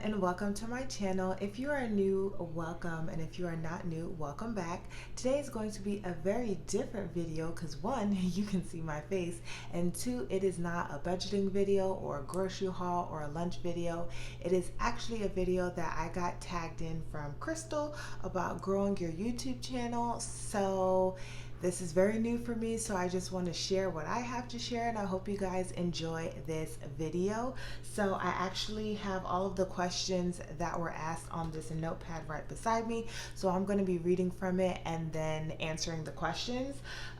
and welcome to my channel. If you are new, welcome, and if you are not new, welcome back. Today is going to be a very different video because one, you can see my face, and two, it is not a budgeting video or a grocery haul or a lunch video. It is actually a video that I got tagged in from Crystal about growing your YouTube channel. So this is very new for me, so I just want to share what I have to share, and I hope you guys enjoy this video. So I actually have all of the questions that were asked on this notepad right beside me, so I'm going to be reading from it and then answering the questions.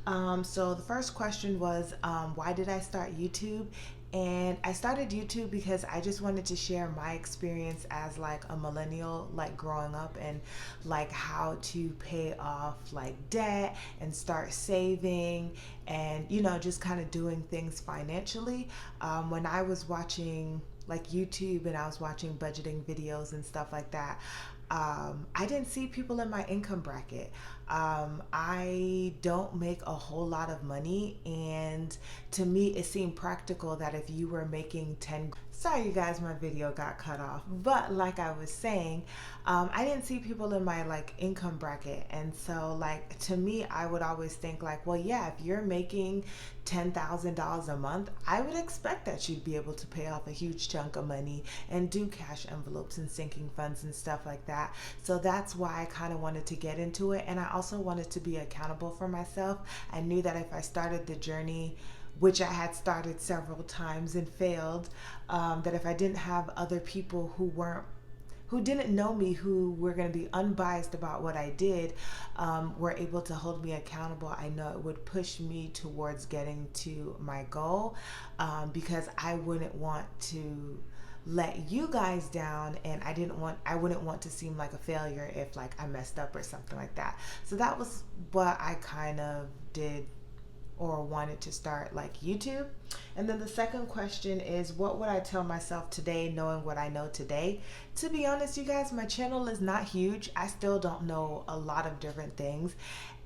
So the first question was, why did I start YouTube? And I started YouTube because I just wanted to share my experience as like a millennial, like growing up, and like how to pay off like debt and start saving, and just kind of doing things financially. When I was watching like YouTube and I was watching budgeting videos and stuff like that, I didn't see people in my income bracket. I don't make a whole lot of money, and to me it seemed practical that if you were making 10, sorry you guys, my video got cut off, but like I was saying, I didn't see people in my like income bracket, and so like to me I would always think like, well, yeah, if you're making $10,000 a month, I would expect that you'd be able to pay off a huge chunk of money and do cash envelopes and sinking funds and stuff like that. So that's why I kind of wanted to get into it, and I also wanted to be accountable for myself. I knew that if I started the journey, which I had started several times and failed, that if I didn't have other people who didn't know me, who were going to be unbiased about what I did, were able to hold me accountable, I know it would push me towards getting to my goal, because I wouldn't want to let you guys down, and I wouldn't want to seem like a failure if like I messed up or something like that. So that was what I kind of did or wanted to start like YouTube. And then the second question is, what would I tell myself today knowing what I know today? To be honest, you guys, my channel is not huge. I still don't know a lot of different things.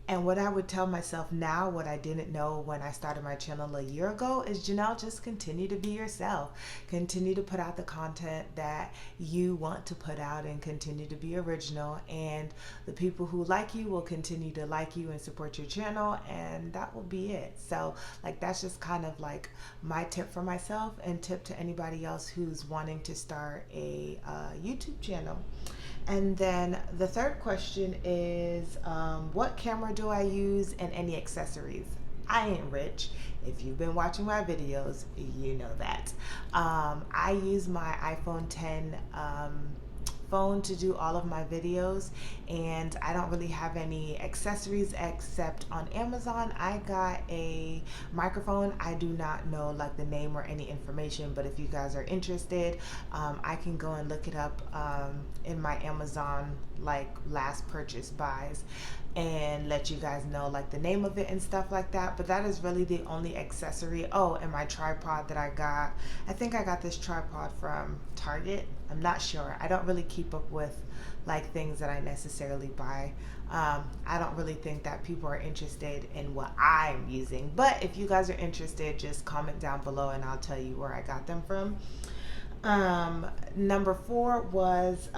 And what I would tell myself now, what I didn't know when I started my channel a year ago, is Janelle, just continue to be yourself. Continue to put out the content that you want to put out and continue to be original. And the people who like you will continue to like you and support your channel, and that will be it. So like that's just kind of like my tip for myself and tip to anybody else who's wanting to start a YouTube channel. And then the third question is, what camera do I use and any accessories? I ain't rich. If you've been watching my videos, you know that. I use my iPhone 10 phone to do all of my videos, and I don't really have any accessories except on Amazon I got a microphone. I do not know like the name or any information, but if you guys are interested, I can go and look it up in my Amazon like last purchase buys and let you guys know like the name of it and stuff like that. But that is really the only accessory. Oh, and my tripod that I got, I think I got this tripod from Target. I'm not sure. I don't really keep up with like things that I necessarily buy. I don't really think that people are interested in what I'm using, but if you guys are interested, just comment down below and I'll tell you where I got them from. Number 4 was,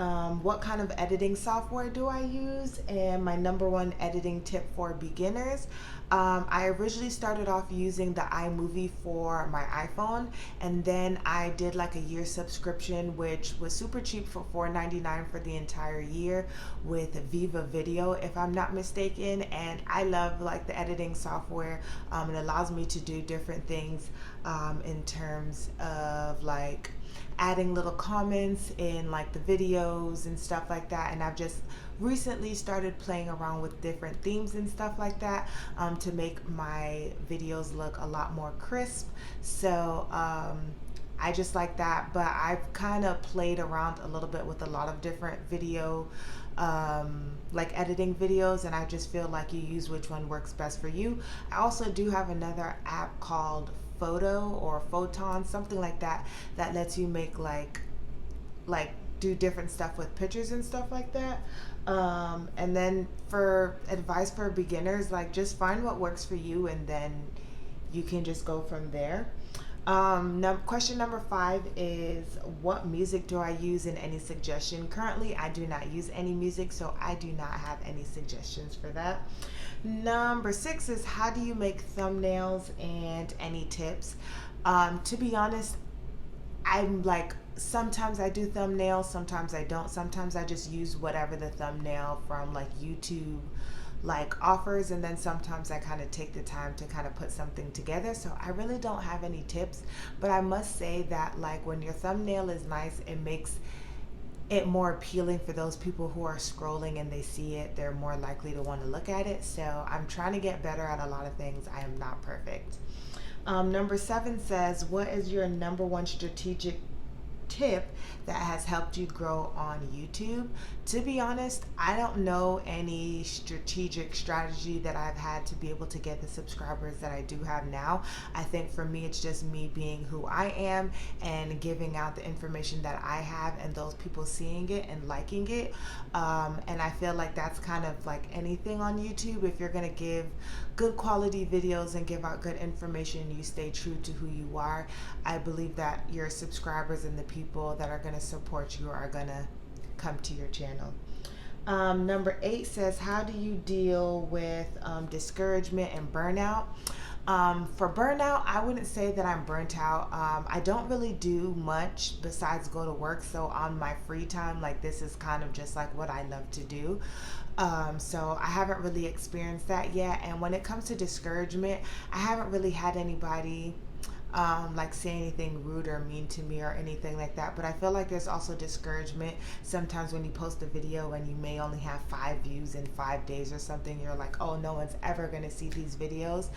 what kind of editing software do I use? And my number 1 editing tip for beginners, I originally started off using the iMovie for my iPhone, and then I did like a year subscription, which was super cheap for $4.99 for the entire year with Viva Video, if I'm not mistaken. And I love like the editing software. It allows me to do different things in terms of like adding little comments in like the videos and stuff like that. And I've just recently started playing around with different themes and stuff like that to make my videos look a lot more crisp. So I just like that, but I've kind of played around a little bit with a lot of different video like editing videos, and I just feel like you use which one works best for you. I also do have another app called Photo or Photon, something like that, that lets you make like do different stuff with pictures and stuff like that. And then for advice for beginners, like just find what works for you and then you can just go from there. Question number 5 is, what music do I use, and any suggestion? Currently, I do not use any music, so I do not have any suggestions for that. Number 6 is, how do you make thumbnails, and any tips? To be honest, I'm like, sometimes I do thumbnails, sometimes I don't. Sometimes I just use whatever the thumbnail from like YouTube like offers, and then sometimes I kind of take the time to kind of put something together. So I really don't have any tips, but I must say that like when your thumbnail is nice, it makes it more appealing for those people who are scrolling and they see it, they're more likely to want to look at it. So I'm trying to get better at a lot of things. I am not perfect. Number 7 says, what is your number one strategic tip that has helped you grow on YouTube? To be honest, I don't know any strategic strategy that I've had to be able to get the subscribers that I do have now. I think for me, it's just me being who I am and giving out the information that I have, and those people seeing it and liking it. And I feel like that's kind of like anything on YouTube. If you're going to give good quality videos and give out good information, you stay true to who you are, I believe that your subscribers and the people that are going to support you are going to come to your channel. Number 8 says, how do you deal with discouragement and burnout? For burnout, I wouldn't say that I'm burnt out. I don't really do much besides go to work. So on my free time, like this is kind of just like what I love to do. So I haven't really experienced that yet. And when it comes to discouragement, I haven't really had anybody like say anything rude or mean to me or anything like that. But I feel like there's also discouragement sometimes when you post a video and you may only have 5 views in 5 days or something. You're like, oh, no one's ever going to see these videos.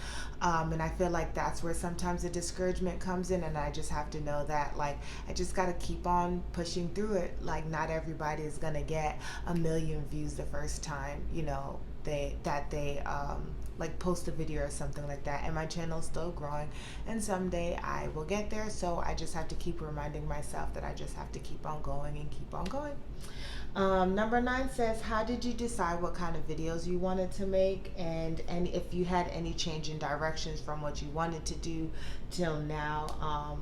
And I feel like that's where sometimes the discouragement comes in, and I just have to know that like I just got to keep on pushing through it. Like not everybody is going to get 1 million views the first time, you know, they like post a video or something like that, and my channel's still growing, and someday I will get there. So I just have to keep reminding myself that I just have to keep on going and keep on going. Number 9 says, how did you decide what kind of videos you wanted to make, and if you had any change in directions from what you wanted to do till now?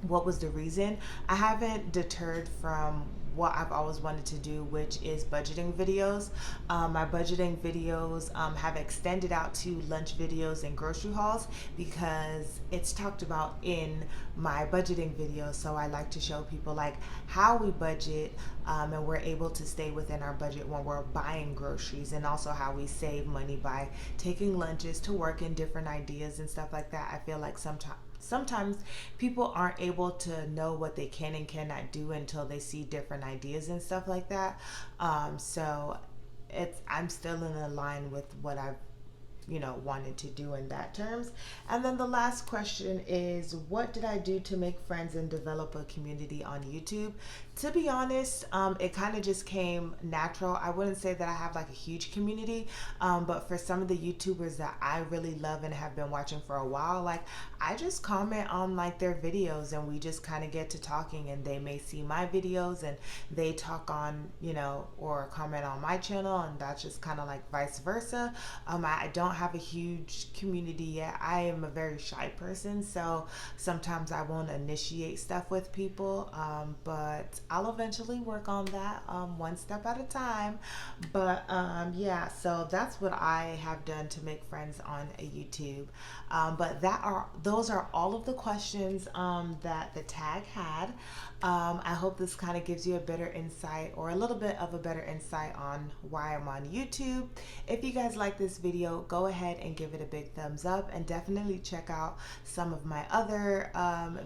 What was the reason? I haven't deterred from what I've always wanted to do, which is budgeting videos. My budgeting videos have extended out to lunch videos and grocery hauls because it's talked about in my budgeting videos. So I like to show people like how we budget, and we're able to stay within our budget when we're buying groceries, and also how we save money by taking lunches to work, and different ideas and stuff like that. I feel like sometimes people aren't able to know what they can and cannot do until they see different ideas and stuff like that. So I'm still in line with what I've wanted to do in that terms. And then the last question is, what did I do to make friends and develop a community on YouTube? To be honest, it kind of just came natural. I wouldn't say that I have like a huge community, but for some of the YouTubers that I really love and have been watching for a while, like I just comment on like their videos, and we just kind of get to talking, and they may see my videos and they talk on, or comment on my channel, and that's just kind of like vice versa. I don't have a huge community yet. I am a very shy person, so sometimes I won't initiate stuff with people, but I'll eventually work on that, one step at a time. But yeah, so that's what I have done to make friends on a YouTube. But those are all of the questions that the tag had. I hope this kind of gives you a better insight, or a little bit of a better insight on why I'm on YouTube. If you guys like this video, go ahead and give it a big thumbs up, and definitely check out some of my other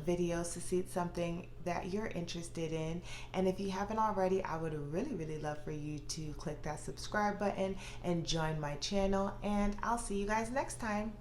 videos to see it's something that you're interested in. And if you haven't already, I would really love for you to click that subscribe button and join my channel, and I'll see you guys next time.